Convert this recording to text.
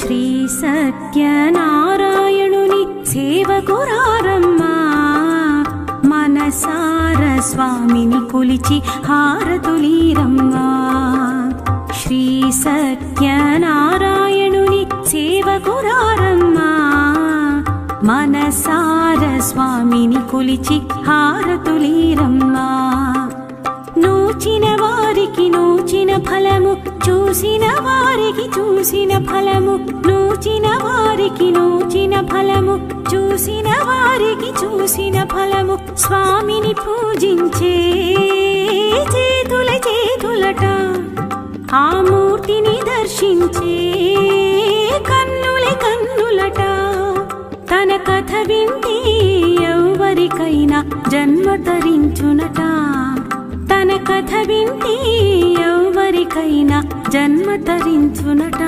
శ్రీ సత్యనారాయణుని సేవకురారమ్మా, మనసార స్వామిని కొలిచి హారతులీరమ్మా. శ్రీ సత్యనారాయణుని సేవకురారమ్మా, మనసార స్వామిని కొలిచి హారతులీరమ్మా. నూచిన వారికి నూచిన ఫలము, చూసిన వారికి చూసిన ఫలము, నూచిన వారికి నూచిన ఫలము, చూసిన వారికి చూసిన ఫలము. స్వామిని పూజించే చేతుల చేతులట, ఆ మూర్తిని దర్శించే కన్నుల కన్నులట. తన కథ వింటే ఎవరికైనా జన్మ తరించునట, తన కథ వింటే ఎవరికైనా జన్మ తరించునట.